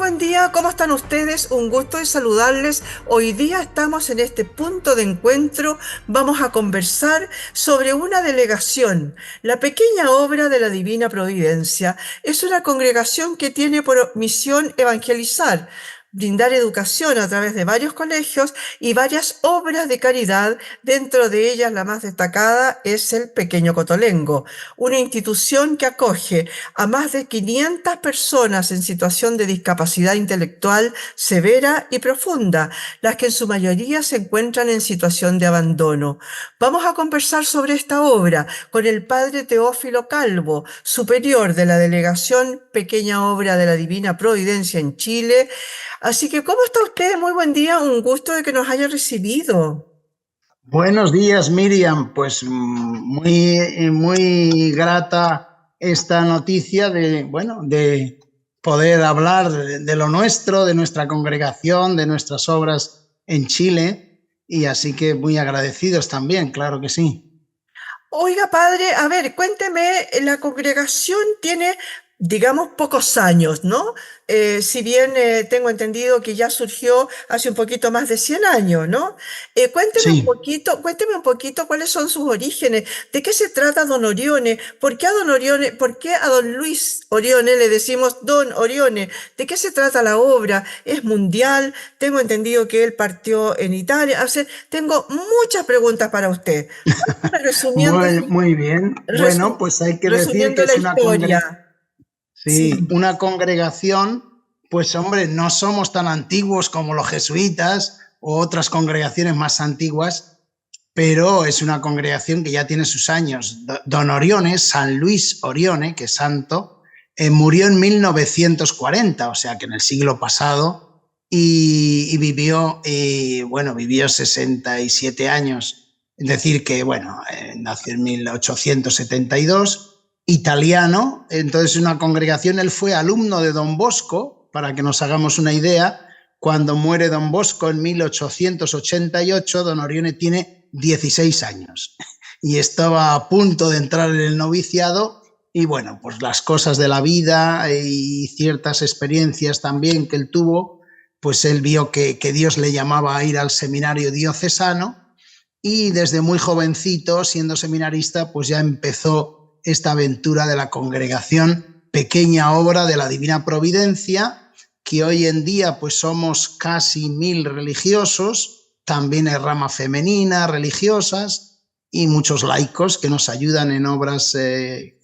buen día, ¿cómo están ustedes? Un gusto de saludarles. Hoy día estamos en este punto de encuentro. Vamos a conversar sobre una delegación. La pequeña obra de la Divina Providencia es una congregación que tiene por misión evangelizar, brindar educación a través de varios colegios y varias obras de caridad. Dentro de ellas, la más destacada es el Pequeño Cotolengo, una institución que acoge a más de 500 personas en situación de discapacidad intelectual severa y profunda, las que en su mayoría se encuentran en situación de abandono. Vamos a conversar sobre esta obra con el padre Teófilo Calvo, superior de la Delegación Pequeña Obra de la Divina Providencia en Chile. Así que, ¿cómo está usted? Muy buen día, un gusto de que nos haya recibido. Buenos días, Miriam. Pues muy grata esta noticia de poder hablar de lo nuestro, de nuestra congregación, de nuestras obras en Chile. Y así que muy agradecidos también, claro que sí. Oiga, padre, a ver, cuénteme, la congregación tiene, digamos, pocos años, ¿no? Si bien tengo entendido que ya surgió hace un poquito más de 100 años, ¿no? Sí. Cuénteme un poquito cuáles son sus orígenes, de qué se trata Don Orione, por qué a Don Orione, por qué a Don Luis Orione le decimos Don Orione, de qué se trata la obra, es mundial, tengo entendido que él partió en Italia, o sea, tengo muchas preguntas para usted. Resumiendo, Muy bien. Bueno, pues hay que decir que resumiendo la es historia. sí, Sí. una congregación, pues hombre, no somos tan antiguos como los jesuitas o otras congregaciones más antiguas, pero es una congregación que ya tiene sus años. Don Orione, San Luis Orione, que es santo, murió en 1940, o sea que en el siglo pasado, y vivió, vivió 67 años. Es decir, que, bueno, nació en 1872, italiano. Entonces, una congregación, él fue alumno de Don Bosco, para que nos hagamos una idea. Cuando muere Don Bosco en 1888, Don Orione tiene 16 años y estaba a punto de entrar en el noviciado. Y bueno, pues las cosas de la vida y ciertas experiencias también que él tuvo, pues él vio que Dios le llamaba a ir al seminario diocesano, y desde muy jovencito, siendo seminarista, pues ya empezó esta aventura de la congregación Pequeña Obra de la Divina Providencia, que hoy en día pues somos casi 1000 religiosos. También hay rama femenina, religiosas y muchos laicos que nos ayudan en obras de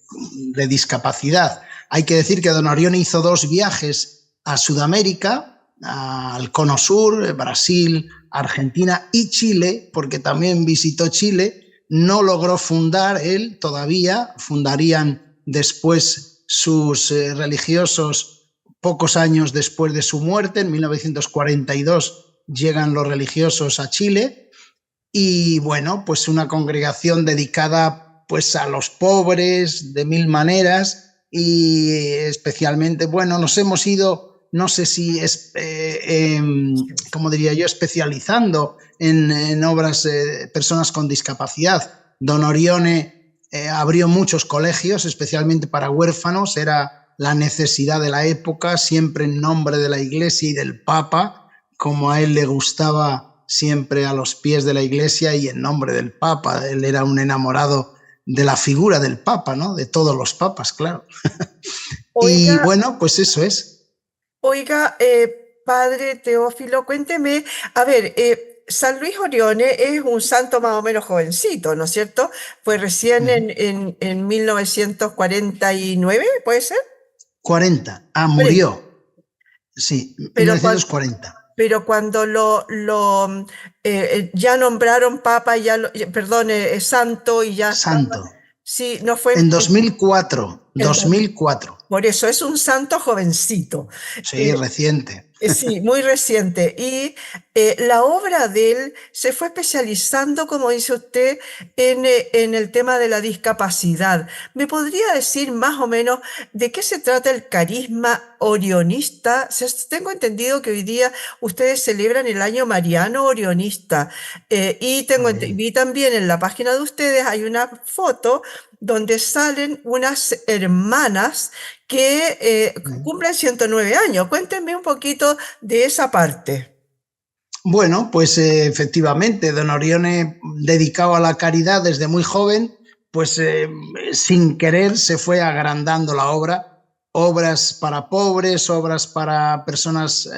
discapacidad. Hay que decir que Don Orione hizo 2 viajes a Sudamérica, al Cono Sur, Brasil, Argentina y Chile, porque también visitó Chile. No logró fundar él todavía, fundarían después sus religiosos pocos años después de su muerte. En 1942 llegan los religiosos a Chile, y bueno, pues una congregación dedicada pues a los pobres de 1000 maneras, y especialmente, bueno, nos hemos ido, no sé si es, como diría yo, especializando en obras de personas con discapacidad. Don Orione abrió muchos colegios, especialmente para huérfanos. Era la necesidad de la época, siempre en nombre de la Iglesia y del Papa, como a él le gustaba, siempre a los pies de la Iglesia y en nombre del Papa. Él era un enamorado de la figura del Papa, ¿no? De todos los papas, claro. Y Oiga, bueno, pues eso es. oiga, padre Teófilo, cuénteme, a ver, San Luis Orione es un santo más o menos jovencito, ¿no es cierto? Fue recién en 1949, ¿puede ser? 40. Ah, 40. murió. Sí, Pero, cuan- 1940. pero cuando ya nombraron papa, perdón, santo y ya estaba, Santo. sí, no fue En 2004. el 2004. por eso es un santo jovencito. Sí, Eh, reciente. sí, muy reciente. Y la obra de él se fue especializando, como dice usted, en el tema de la discapacidad. ¿Me podría decir más o menos de qué se trata el carisma orionista? Tengo entendido que hoy día ustedes celebran el año mariano orionista. Muy bien. Vi también en la página de ustedes hay una foto donde salen unas hermanas que cumplen 109 años. Cuéntenme un poquito de esa parte. Bueno, pues efectivamente, don Orione, dedicado a la caridad desde muy joven, pues sin querer se fue agrandando la obra, obras para pobres, obras para personas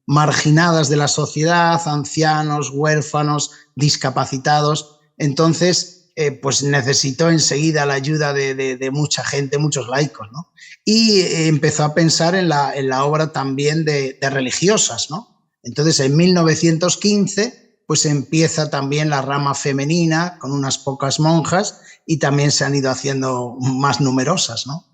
marginadas de la sociedad, ancianos, huérfanos, discapacitados. Entonces, pues necesitó enseguida la ayuda de mucha gente, muchos laicos, ¿no? Y empezó a pensar en la obra también de religiosas, ¿no? Entonces, en 1915, pues empieza también la rama femenina con unas pocas monjas y también se han ido haciendo más numerosas, ¿no?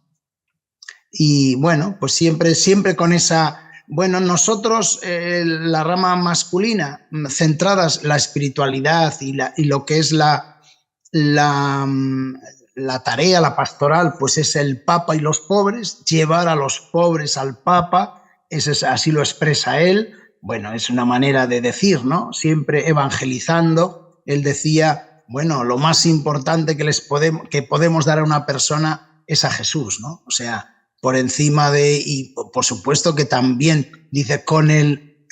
Y bueno, pues siempre con esa... Bueno, nosotros, la rama masculina, centradas la espiritualidad y lo que es la, la tarea, la pastoral, pues es el Papa y los pobres, llevar a los pobres al Papa, así lo expresa él. Bueno, es una manera de decir, ¿no? Siempre evangelizando. Él decía, bueno, lo más importante que podemos dar a una persona es a Jesús, ¿no? O sea, por encima y por supuesto que también dice, con el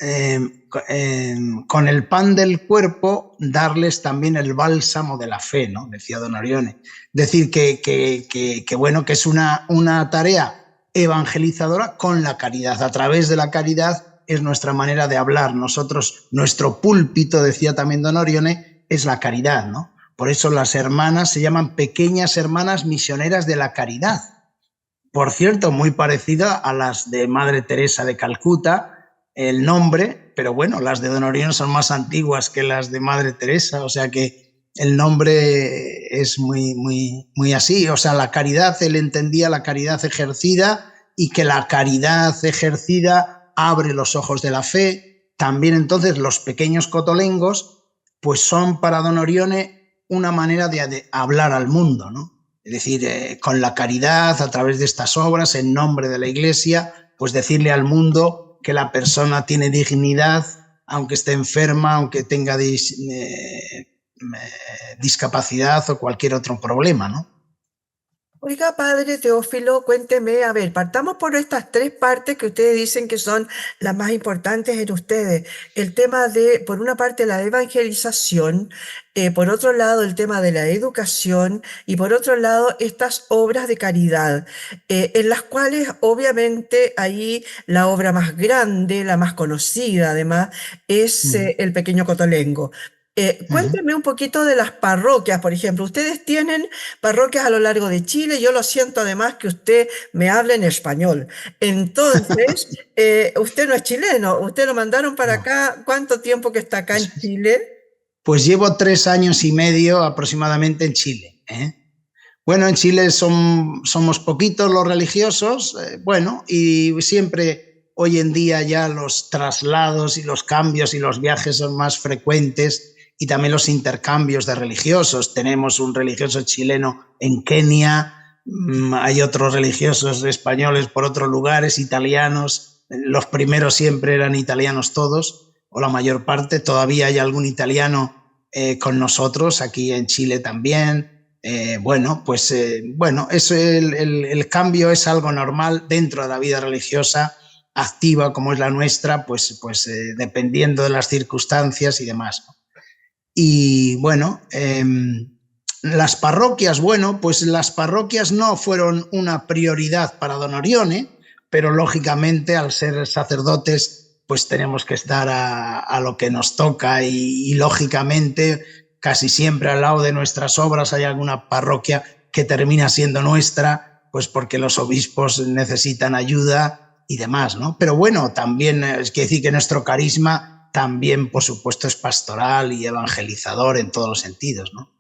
pan del cuerpo, darles también el bálsamo de la fe, ¿no? Decía don Orione. Decir bueno, que es una tarea evangelizadora con la caridad. A través de la caridad es nuestra manera de hablar. Nosotros, nuestro púlpito, decía también don Orione, es la caridad, ¿no? Por eso las hermanas se llaman pequeñas hermanas misioneras de la caridad. Por cierto, muy parecida a las de Madre Teresa de Calcuta, el nombre, pero bueno, las de don Orione son más antiguas que las de Madre Teresa, o sea que el nombre es muy así. O sea, la caridad, él entendía la caridad ejercida y que la caridad ejercida abre los ojos de la fe. También entonces los pequeños cotolengos pues son para don Orione una manera de hablar al mundo, ¿no? Es decir, con la caridad, a través de estas obras, en nombre de la Iglesia, pues decirle al mundo que la persona tiene dignidad, aunque esté enferma, aunque tenga discapacidad o cualquier otro problema, ¿no? Oiga, padre Teófilo, cuénteme, a ver, partamos por estas tres partes que ustedes dicen que son las más importantes en ustedes. El tema de, por una parte, la evangelización, por otro lado, el tema de la educación y por otro lado, estas obras de caridad, en las cuales obviamente ahí la obra más grande, la más conocida además, es el Pequeño Cotolengo. Cuénteme un poquito de las parroquias, por ejemplo. Ustedes tienen parroquias a lo largo de Chile. Yo lo siento además que usted me hable en español. Entonces, usted no es chileno, usted lo mandaron para No. acá. ¿Cuánto tiempo que está acá en Chile? Pues llevo 3 años y medio aproximadamente en Chile, ¿eh? Bueno, en Chile somos poquitos los religiosos, bueno, y siempre hoy en día ya los traslados y los cambios y los viajes son más frecuentes y también los intercambios de religiosos. Tenemos un religioso chileno en Kenia, hay otros religiosos españoles por otros lugares, italianos. Los primeros siempre eran italianos todos, o la mayor parte. Todavía hay algún italiano con nosotros, aquí en Chile también. Bueno, eso, el cambio es algo normal dentro de la vida religiosa activa como es la nuestra, dependiendo de las circunstancias y demás, ¿no? Y bueno, las parroquias, bueno, pues las parroquias no fueron una prioridad para don Orione, pero lógicamente al ser sacerdotes pues tenemos que estar a lo que nos toca y lógicamente casi siempre al lado de nuestras obras hay alguna parroquia que termina siendo nuestra, pues porque los obispos necesitan ayuda y demás, ¿no? Pero bueno, también es que decir que nuestro carisma también, por supuesto, es pastoral y evangelizador en todos los sentidos, ¿no?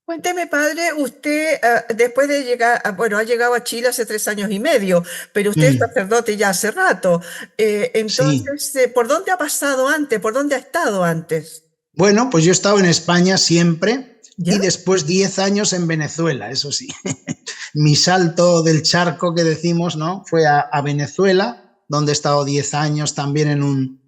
Cuénteme, padre, usted después de llegar, bueno, ha llegado a Chile hace 3 años y medio, pero usted es sacerdote ya hace rato. Sí. Entonces, ¿por dónde ha pasado antes? ¿Por dónde ha estado antes? Bueno, pues yo he estado en España siempre y ¿Ya? después 10 años en Venezuela, eso sí. Mi salto del charco que decimos, ¿no? Fue a Venezuela, donde he estado 10 años también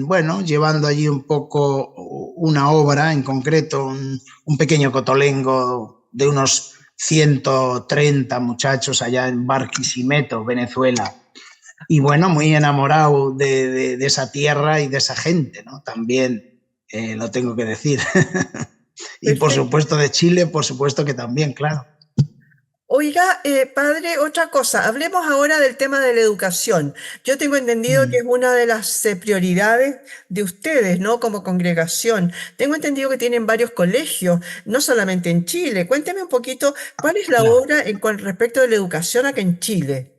bueno, llevando allí un poco una obra en concreto, un pequeño cotolengo de unos 130 muchachos allá en Barquisimeto, Venezuela. Y bueno, muy enamorado de esa tierra y de esa gente, ¿no? También lo tengo que decir. Y por Perfecto. supuesto de Chile, por supuesto que también, claro. Oiga, padre, otra cosa, hablemos ahora del tema de la educación. Yo tengo entendido que Mm, es una de las prioridades de ustedes, ¿no? Como congregación. Tengo entendido que tienen varios colegios, no solamente en Chile. Cuénteme un poquito, ¿cuál es la claro. obra con respecto de la educación acá en Chile?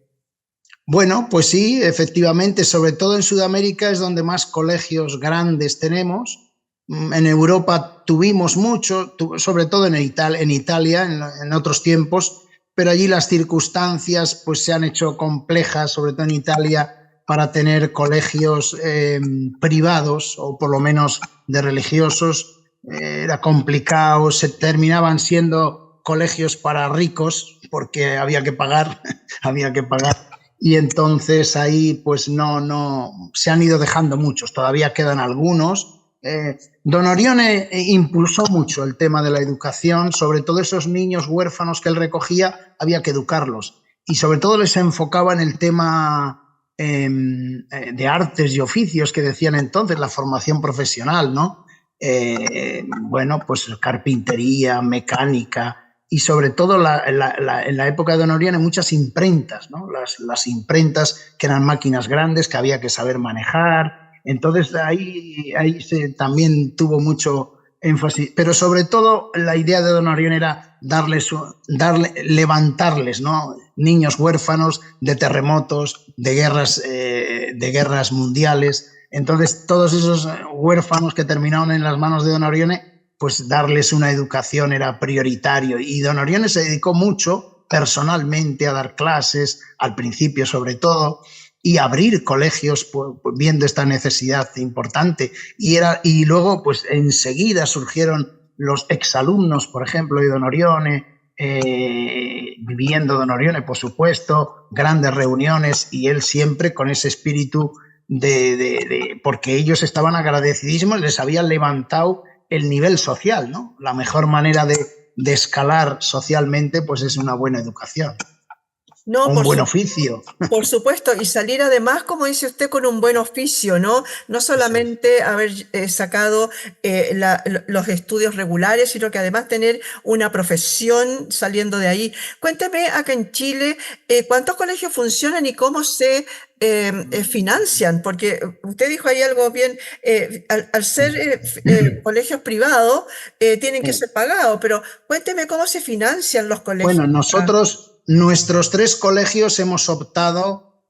Bueno, pues sí, efectivamente, sobre todo en Sudamérica es donde más colegios grandes tenemos. En Europa tuvimos mucho, sobre todo en Italia, en otros tiempos, pero allí las circunstancias pues se han hecho complejas, sobre todo en Italia, para tener colegios privados o por lo menos de religiosos. Era complicado, se terminaban siendo colegios para ricos porque había que pagar, había que pagar y entonces ahí pues no, se han ido dejando muchos, todavía quedan algunos. Don Orione impulsó mucho el tema de la educación, sobre todo esos niños huérfanos que él recogía, había que educarlos y sobre todo les enfocaba en el tema de artes y oficios que decían entonces, la formación profesional, ¿no? Bueno, pues carpintería, mecánica, y sobre todo en la época de Don Orione muchas imprentas, ¿no? Las imprentas que eran máquinas grandes que había que saber manejar. Entonces ahí también tuvo mucho énfasis, pero sobre todo la idea de Don Orione era levantarles, ¿no? Niños huérfanos de terremotos, de guerras mundiales. Entonces todos esos huérfanos que terminaron en las manos de Don Orione, pues darles una educación era prioritario. Y Don Orione se dedicó mucho personalmente a dar clases, al principio sobre todo, y abrir colegios viendo esta necesidad importante. Y luego, pues enseguida surgieron los exalumnos, por ejemplo, de Don Orione, viviendo Don Orione, por supuesto, grandes reuniones, y él siempre con ese espíritu porque ellos estaban agradecidísimos, les habían levantado el nivel social, ¿no? La mejor manera de escalar socialmente, pues es una buena educación, No, o un buen oficio. por supuesto, y salir además, como dice usted, con un buen oficio, ¿no? No Eso es. solamente haber sacado los estudios regulares, sino que además tener una profesión saliendo de ahí. Cuénteme acá en Chile, ¿cuántos colegios funcionan y cómo se financian? Porque usted dijo ahí algo bien, al ser colegios privados, tienen que ser pagados, pero cuénteme cómo se financian los Bueno, colegios acá. nosotros, nuestros tres colegios hemos optado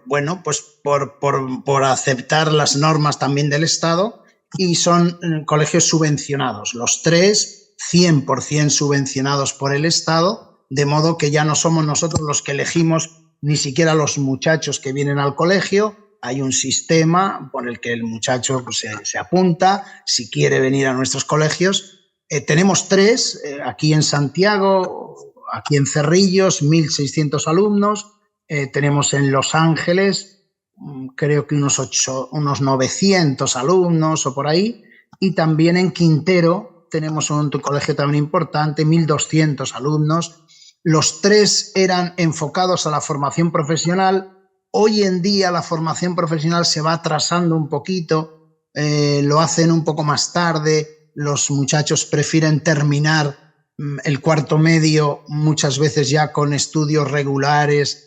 bueno, pues por aceptar las normas también del Estado y son colegios subvencionados. Los tres, 100% subvencionados por el Estado, de modo que ya no somos nosotros los que elegimos ni siquiera los muchachos que vienen al colegio. Hay un sistema por el que el muchacho pues, se apunta si quiere venir a nuestros colegios. Tenemos tres, aquí en Santiago, aquí en Cerrillos, 1.600 alumnos. Tenemos en Los Ángeles, creo que unos 900 alumnos o por ahí. Y también en Quintero tenemos un colegio también importante, 1.200 alumnos. Los tres eran enfocados a la formación profesional. Hoy en día la formación profesional se va atrasando un poquito, lo hacen un poco más tarde. Los muchachos prefieren terminar el cuarto medio muchas veces ya con estudios regulares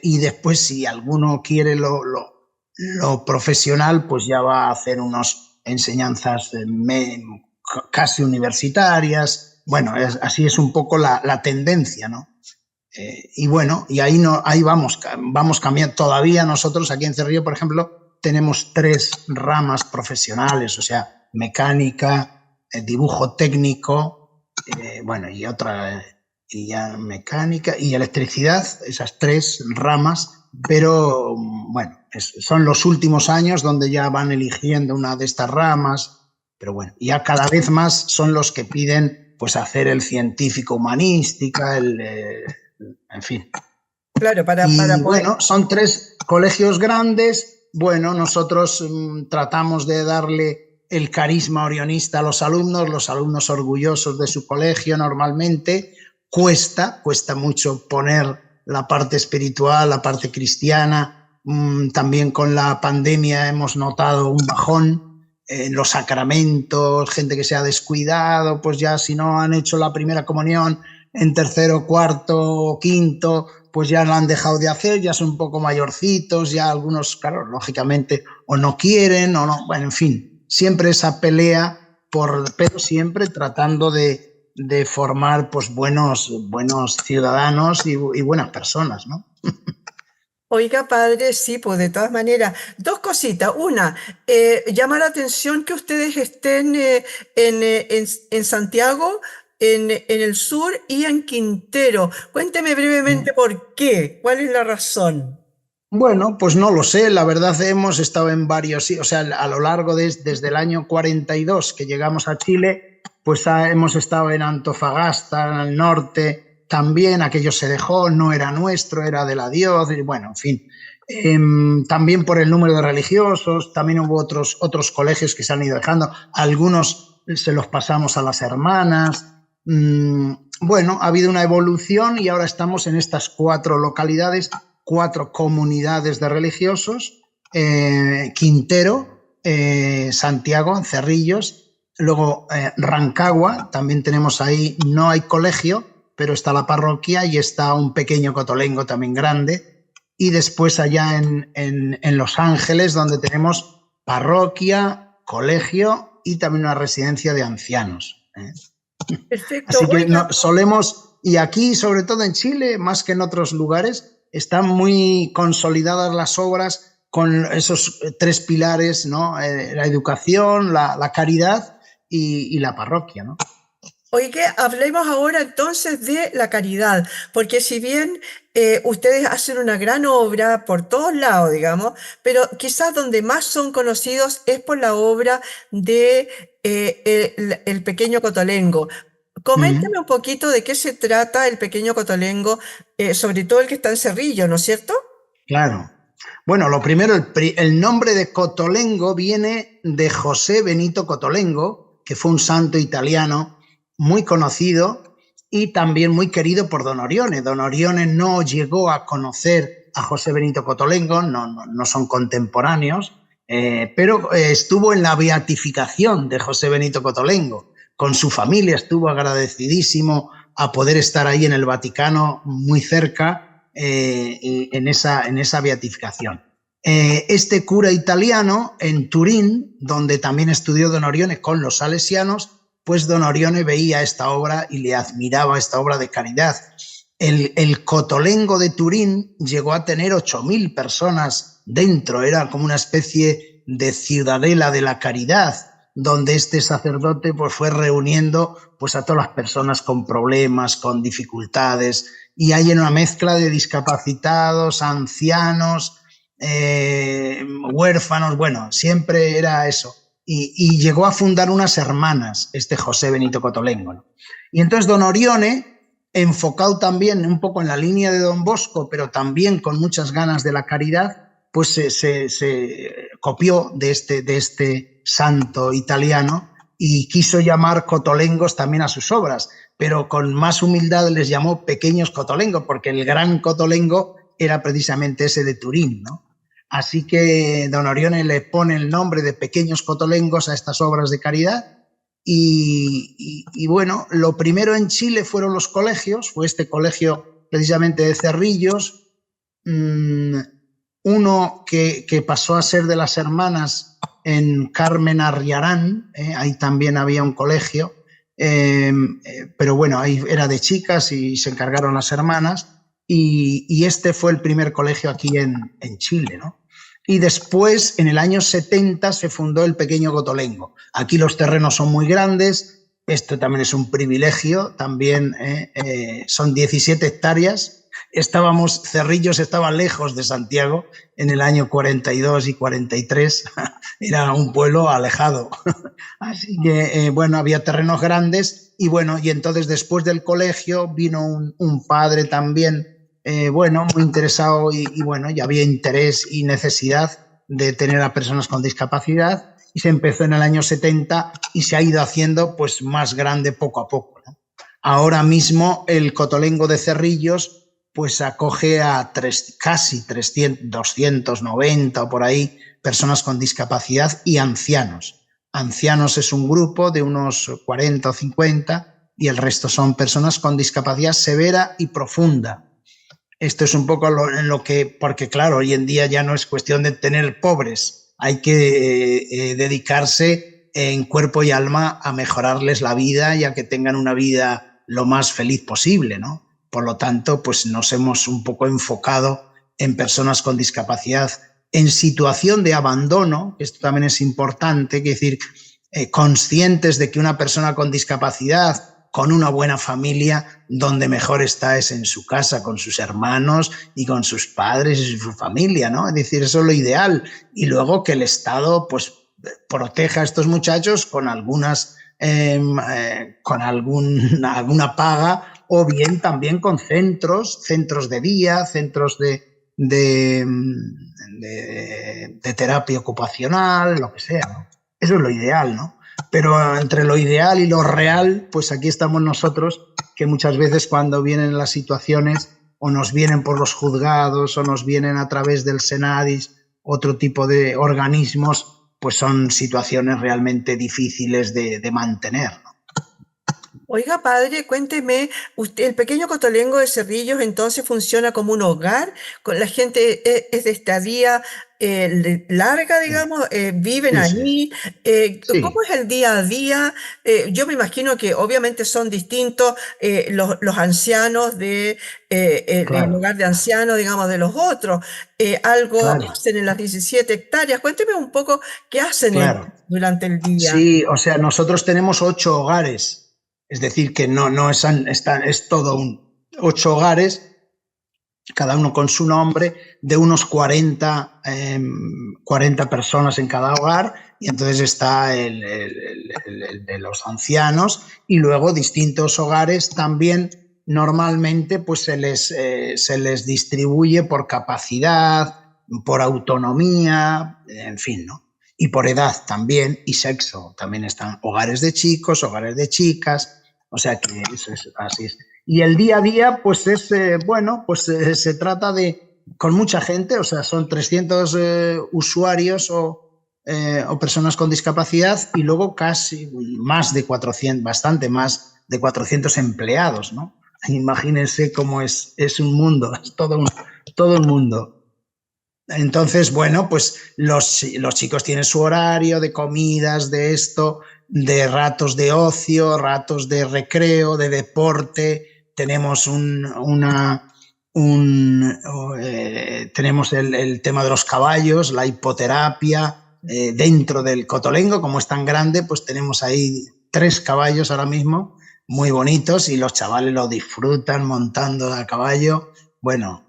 y después si alguno quiere lo profesional pues ya va a hacer unas enseñanzas casi universitarias. Bueno, así es un poco la tendencia, ¿no? Y bueno, y ahí, no, ahí vamos cambiando. Todavía nosotros aquí en Cerrillo, por ejemplo, tenemos tres ramas profesionales, o sea, mecánica, dibujo técnico, bueno, y otra, y ya mecánica y electricidad, esas tres ramas, pero bueno, son los últimos años donde ya van eligiendo una de estas ramas, pero bueno, ya cada vez más son los que piden pues hacer el científico humanística, en fin. Claro, para Y poder. bueno, son tres colegios grandes. Bueno, nosotros tratamos de darle el carisma orionista a los alumnos orgullosos de su colegio normalmente, cuesta mucho poner la parte espiritual, la parte cristiana. También con la pandemia hemos notado un bajón en los sacramentos, gente que se ha descuidado, pues ya si no han hecho la primera comunión en tercero, cuarto o quinto, pues ya lo han dejado de hacer, ya son un poco mayorcitos, ya algunos, claro, lógicamente, o no quieren, o no, bueno, en fin, siempre esa pelea, pero siempre tratando de formar pues buenos ciudadanos y buenas personas, ¿no? Oiga, padre, sí, pues de todas maneras, dos cositas. Una, llama la atención que ustedes estén en Santiago, en el sur y en Quintero. Cuénteme brevemente por qué, cuál es la razón. Bueno, pues no lo sé, la verdad hemos estado en varios, o sea, a lo largo desde el año 42 que llegamos a Chile, pues hemos estado en Antofagasta, en el norte, también aquello se dejó, no era nuestro, era de la diócesis, bueno, en fin. También por el número de religiosos, también hubo otros colegios que se han ido dejando, algunos se los pasamos a las hermanas. Bueno, ha habido una evolución y ahora estamos en estas 4 localidades, 4 comunidades de religiosos, Quintero, Santiago, Cerrillos, luego Rancagua, también tenemos ahí, no hay colegio, pero está la parroquia y está un pequeño cotolengo también grande, y después allá en Los Ángeles, donde tenemos parroquia, colegio y también una residencia de ancianos. Perfecto, Así que oiga. solemos, y aquí, sobre todo en Chile, más que en otros lugares, están muy consolidadas las obras con esos 3 pilares, ¿no? La educación, la caridad y la parroquia, ¿no? Oiga, hablemos ahora entonces de la caridad, porque si bien ustedes hacen una gran obra por todos lados, digamos, pero quizás donde más son conocidos es por la obra de el Pequeño Cotolengo. Coméntame un poquito de qué se trata el Pequeño Cotolengo, sobre todo el que está en Cerrillo, ¿no es cierto? Claro. Bueno, lo primero, el nombre de Cotolengo viene de José Benito Cotolengo, que fue un santo italiano muy conocido y también muy querido por Don Orione. Don Orione no llegó a conocer a José Benito Cotolengo, no son contemporáneos, pero estuvo en la beatificación de José Benito Cotolengo. Con su familia estuvo agradecidísimo a poder estar ahí en el Vaticano, muy cerca, en esa beatificación. Este cura italiano en Turín, donde también estudió Don Orione con los salesianos, pues Don Orione veía esta obra y le admiraba esta obra de caridad. El Cotolengo de Turín llegó a tener 8.000 personas dentro, era como una especie de ciudadela de la caridad, donde este sacerdote pues fue reuniendo pues a todas las personas con problemas, con dificultades, y hay una mezcla de discapacitados, ancianos, huérfanos, bueno, siempre era eso. Y llegó a fundar unas hermanas, este José Benito Cotolengo, ¿no? Y entonces Don Orione, enfocado también un poco en la línea de Don Bosco, pero también con muchas ganas de la caridad, pues se copió de este santo italiano y quiso llamar cotolengos también a sus obras, pero con más humildad les llamó pequeños cotolengos, porque el gran cotolengo era precisamente ese de Turín, ¿no? Así que Don Orione le pone el nombre de pequeños cotolengos a estas obras de caridad y bueno, lo primero en Chile fueron los colegios, fue este colegio precisamente de Cerrillos, uno que pasó a ser de las hermanas en Carmen Arriarán, ahí también había un colegio, pero bueno, ahí era de chicas y se encargaron las hermanas. Y este fue el primer colegio aquí en Chile, ¿no? Y después, en el año 70, se fundó el Pequeño Cotolengo. Aquí los terrenos son muy grandes, esto también es un privilegio, también son 17 hectáreas. Cerrillos estaba lejos de Santiago en el año 42 y 43, era un pueblo alejado. Así que, bueno, había terrenos grandes y bueno, y entonces después del colegio vino un padre también, bueno, muy interesado y bueno, ya había interés y necesidad de tener a personas con discapacidad y se empezó en el año 70 y se ha ido haciendo pues más grande poco a poco, ¿no? Ahora mismo el Cotolengo de Cerrillos pues acoge a casi 300, 290 o por ahí personas con discapacidad y ancianos. Ancianos es un grupo de unos 40 o 50 y el resto son personas con discapacidad severa y profunda. Esto es un poco en lo que, porque claro, hoy en día ya no es cuestión de tener pobres, hay que dedicarse en cuerpo y alma a mejorarles la vida y a que tengan una vida lo más feliz posible, ¿no? Por lo tanto, pues nos hemos un poco enfocado en personas con discapacidad en situación de abandono, esto también es importante, es decir, conscientes de que una persona con discapacidad, con una buena familia, donde mejor está es en su casa, con sus hermanos y con sus padres y su familia, ¿no? Es decir, eso es lo ideal. Y luego que el Estado, pues, proteja a estos muchachos con alguna paga o bien también con centros de día, centros de terapia ocupacional, lo que sea, ¿no? Eso es lo ideal, ¿no? Pero entre lo ideal y lo real, pues aquí estamos nosotros, que muchas veces cuando vienen las situaciones o nos vienen por los juzgados o nos vienen a través del Senadis, otro tipo de organismos, pues son situaciones realmente difíciles de mantener, ¿no? Oiga, padre, cuénteme, usted, el pequeño Cotolengo de Cerrillos entonces funciona como un hogar, con la gente es de estadía larga, Sí, digamos, viven sí, sí. ahí. ¿Cómo Sí, es el día a día? Yo me imagino que obviamente son distintos los ancianos el claro, hogar de ancianos, digamos, de los otros. Algo claro, hacen en las 17 hectáreas. Cuénteme un poco qué hacen claro. durante el día. Sí, o sea, nosotros tenemos 8 hogares, es decir, que no es todo 8 hogares, cada uno con su nombre, de unos 40 personas en cada hogar, y entonces está el de los ancianos, y luego distintos hogares también normalmente pues se les distribuye por capacidad, por autonomía, en fin, ¿no? Y por edad también, y sexo. También están hogares de chicos, hogares de chicas, o sea que eso es así. Y el día a día, pues es, bueno, pues se trata de, con mucha gente, o sea, son 300 usuarios o personas con discapacidad y luego casi más de 400, bastante más de 400 empleados, ¿no? Imagínense cómo es un mundo, es todo un mundo. Entonces, bueno, pues los chicos tienen su horario de comidas, de esto, de ratos de ocio, ratos de recreo, de deporte. Tenemos tenemos el tema de los caballos, la hipoterapia. Dentro del Cotolengo, como es tan grande, pues tenemos ahí 3 caballos ahora mismo, muy bonitos, y los chavales lo disfrutan montando a caballo. Bueno,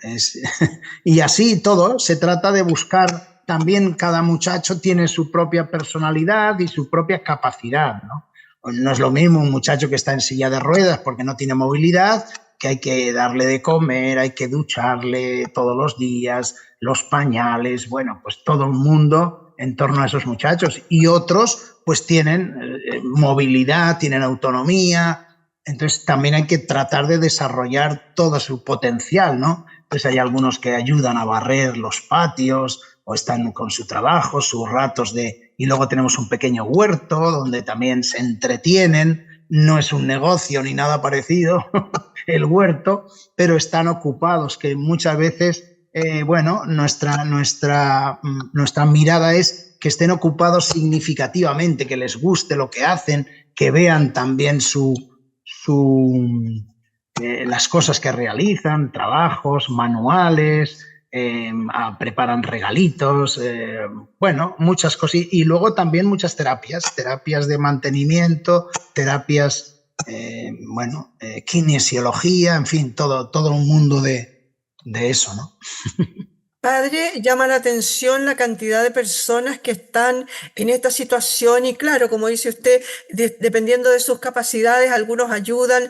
y así todo, se trata de buscar, también cada muchacho tiene su propia personalidad y su propia capacidad, ¿no? No es lo mismo un muchacho que está en silla de ruedas porque no tiene movilidad, que hay que darle de comer, hay que ducharle todos los días, los pañales, bueno, pues todo un mundo en torno a esos muchachos. Y otros pues tienen movilidad, tienen autonomía. Entonces también hay que tratar de desarrollar todo su potencial, ¿no? Entonces hay algunos que ayudan a barrer los patios o están con su trabajo, sus ratos de... Y luego tenemos un pequeño huerto donde también se entretienen. No es un negocio ni nada parecido el huerto, pero están ocupados, que muchas veces, bueno, nuestra mirada es que estén ocupados significativamente, que les guste lo que hacen, que vean también las cosas que realizan, trabajos, manuales, preparan regalitos, bueno, muchas cosas. Y luego también muchas terapias de mantenimiento, terapias, bueno, kinesiología, en fin, todo un mundo de eso, ¿no? Padre, llama la atención la cantidad de personas que están en esta situación y claro, como dice usted, dependiendo de sus capacidades, algunos ayudan,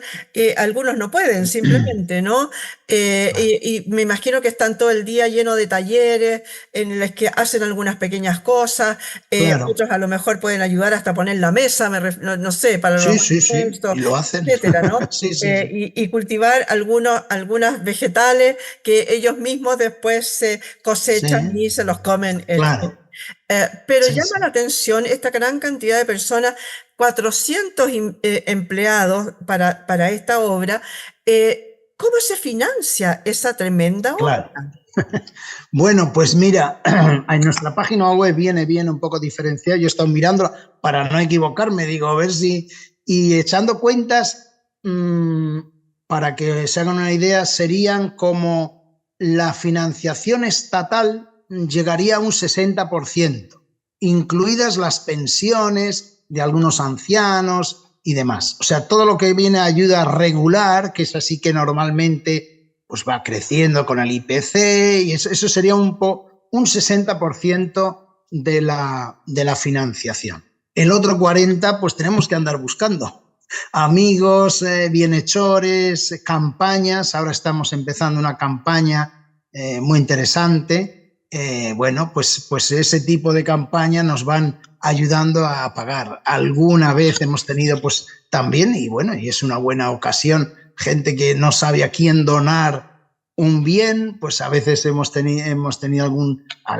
algunos no pueden simplemente, ¿no? Y me imagino que están todo el día llenos de talleres en los que hacen algunas pequeñas cosas, Claro. otros a lo mejor pueden ayudar hasta poner la mesa, no sé, para los Sí, sí, sí. alimentos, Y lo hacen. etcétera, ¿no? Sí, sí, sí. Y cultivar algunas vegetales que ellos mismos después se Sí, cosechan y se los comen. claro. Pero Sí, llama la sí. atención esta gran cantidad de personas, 400 empleados para esta obra. ¿Cómo se financia esa tremenda Claro. obra? Bueno, pues mira, en nuestra página web viene un poco diferenciada. Yo he estado mirándola para no equivocarme, digo, a ver si. Y echando cuentas, para que se hagan una idea, serían como la financiación estatal llegaría a un 60%, incluidas las pensiones de algunos ancianos y demás. O sea, todo lo que viene a ayuda regular, que es así que normalmente pues va creciendo con el IPC y eso sería un 60% de la financiación. El otro 40% pues tenemos que andar buscando amigos, bienhechores, campañas. Ahora estamos empezando una campaña muy interesante. Bueno, pues ese tipo de campaña nos van ayudando a pagar. Alguna vez hemos tenido pues también, y bueno, y es una buena ocasión, gente que no sabe a quién donar un bien, pues a veces hemos tenido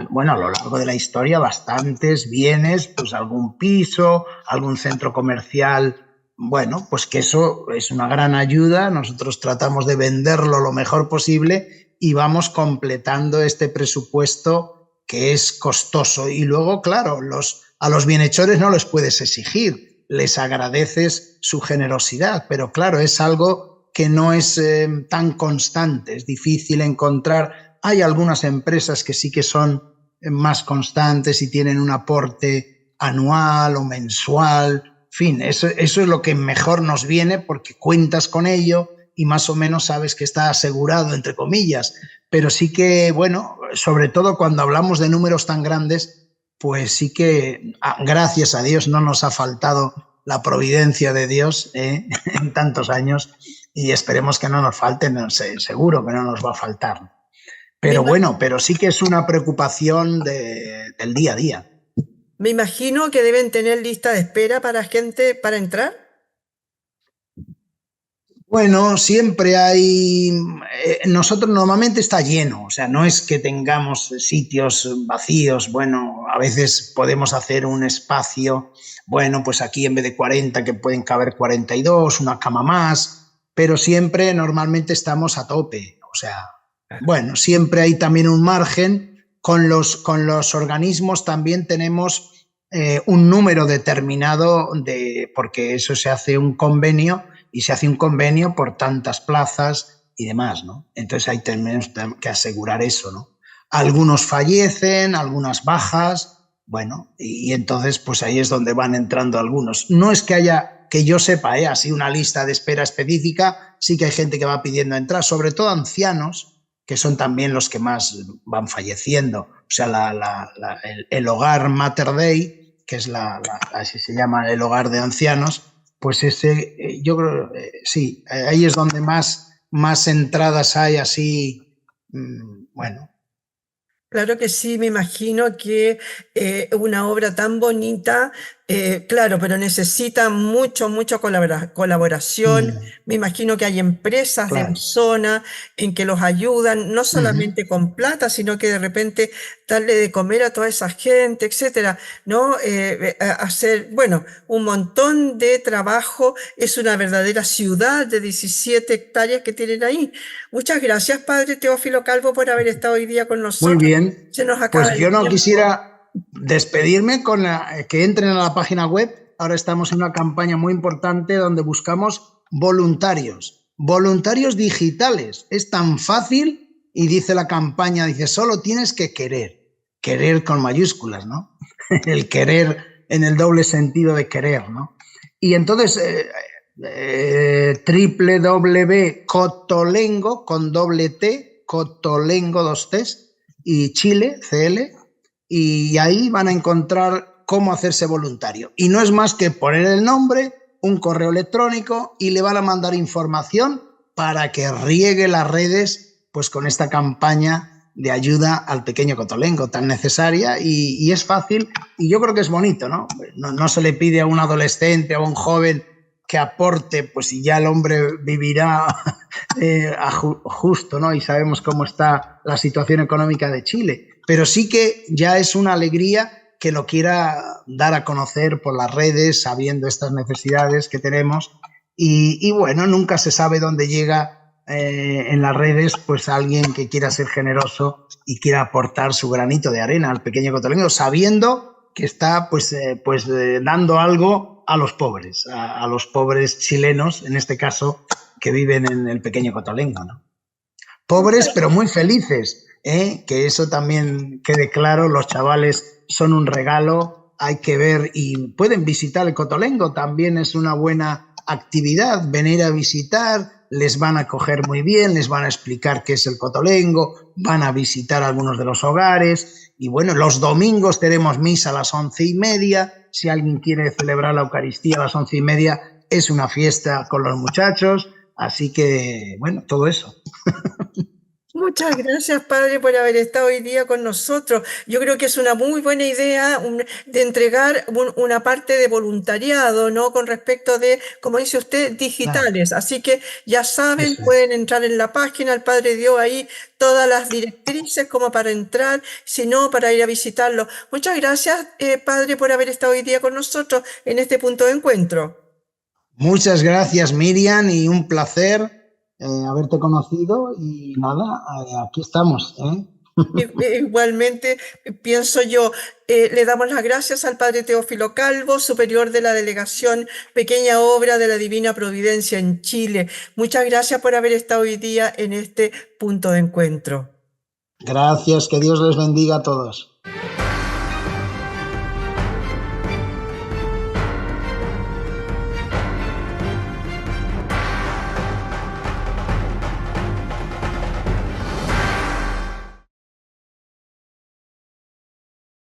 bueno, a lo largo de la historia, bastantes bienes, pues algún piso, algún centro comercial. Bueno, pues que eso es una gran ayuda. Nosotros tratamos de venderlo lo mejor posible y vamos completando este presupuesto que es costoso. Y luego, claro, a los bienhechores no les puedes exigir, les agradeces su generosidad, pero claro, es algo que no es tan constante, es difícil encontrar. Hay algunas empresas que sí que son más constantes y tienen un aporte anual o mensual. En fin, eso es lo que mejor nos viene porque cuentas con ello y más o menos sabes que está asegurado, entre comillas. Pero sí que, bueno, sobre todo cuando hablamos de números tan grandes, pues sí que, gracias a Dios, no nos ha faltado la providencia de Dios en tantos años y esperemos que no nos falte, no sé, seguro que no nos va a faltar. Me, Pero ima- bueno, pero sí que es una preocupación del día a día. Me imagino que deben tener lista de espera para gente para entrar. Bueno, siempre hay, nosotros normalmente está lleno, o sea, no es que tengamos sitios vacíos, bueno, a veces podemos hacer un espacio, bueno, pues aquí en vez de 40 que pueden caber 42, una cama más, pero siempre normalmente estamos a tope, o sea, bueno, siempre hay también un margen, con los organismos también tenemos un número determinado porque eso se hace un convenio y se hace un convenio por tantas plazas y demás, ¿no? Entonces ahí tenemos que asegurar eso, ¿no? Algunos fallecen, algunas bajas, bueno, y entonces pues ahí es donde van entrando algunos. No es que haya, que yo sepa, así una lista de espera específica, sí que hay gente que va pidiendo entrar, sobre todo ancianos, que son también los que más van falleciendo. O sea, el hogar Mater Dei, que es así se llama el hogar de ancianos, pues ese, yo creo, sí, ahí es donde más entradas hay así, bueno. Claro que sí, me imagino que una obra tan bonita, claro, pero necesita mucha colaboración. Me imagino que hay empresas de la Claro. zona en que los ayudan, no solamente con plata, sino que de repente darle de comer a toda esa gente, etcétera, ¿no? Hacer, bueno, un montón de trabajo. Es una verdadera ciudad de 17 hectáreas que tienen ahí. Muchas gracias, Padre Teófilo Calvo, por haber estado hoy día con Muy nosotros. bien. Se nos acaba Pues el yo no tiempo. quisiera despedirme con que entren a la página web. Ahora estamos en una campaña muy importante donde buscamos voluntarios, voluntarios digitales. Es tan fácil y dice la campaña, dice, solo tienes que querer con mayúsculas, ¿no? El querer en el doble sentido de querer, ¿no? Y entonces, www.cotolengo, con doble T, Cotolengo, dos T's, y Chile, CL, y ahí van a encontrar cómo hacerse voluntario. Y no es más que poner el nombre, un correo electrónico y le van a mandar información para que riegue las redes pues con esta campaña de ayuda al pequeño cotolengo tan necesaria y es fácil y yo creo que es bonito, ¿no? No se le pide a un adolescente o a un joven que aporte, pues si ya el hombre vivirá justo, ¿no? Y sabemos cómo está la situación económica de Chile, pero sí que ya es una alegría que lo quiera dar a conocer por las redes, sabiendo estas necesidades que tenemos y bueno, nunca se sabe dónde llega en las redes pues alguien que quiera ser generoso y quiera aportar su granito de arena al pequeño cotolengo, sabiendo que está dando algo a los pobres, a los pobres chilenos, en este caso, que viven en el pequeño cotolengo, ¿no? Pobres pero muy felices, ¿eh? Que eso también quede claro, los chavales son un regalo, hay que ver y pueden visitar el cotolengo, también es una buena actividad, venir a visitar, les van a acoger muy bien, les van a explicar qué es el cotolengo, van a visitar algunos de los hogares y bueno, los domingos tenemos misa a las 11:30, si alguien quiere celebrar la Eucaristía a las 11:30 es una fiesta con los muchachos, así que bueno, todo eso. Muchas gracias, padre, por haber estado hoy día con nosotros. Yo creo que es una muy buena idea de entregar una parte de voluntariado, ¿no? Con respecto de, como dice usted, Claro, digitales. Así que ya saben, eso es. pueden entrar en la página. El padre dio ahí todas las directrices como para entrar, si no, para ir a visitarlo. Muchas gracias, padre, por haber estado hoy día con nosotros en este punto de encuentro. Muchas gracias, Miriam, y un placer haberte conocido. Y nada, aquí estamos, ¿eh? Igualmente, pienso yo, le damos las gracias al padre Teófilo Calvo, superior de la delegación Pequeña Obra de la Divina Providencia en Chile. Muchas gracias por haber estado hoy día en este punto de encuentro. Gracias, que Dios les bendiga a todos.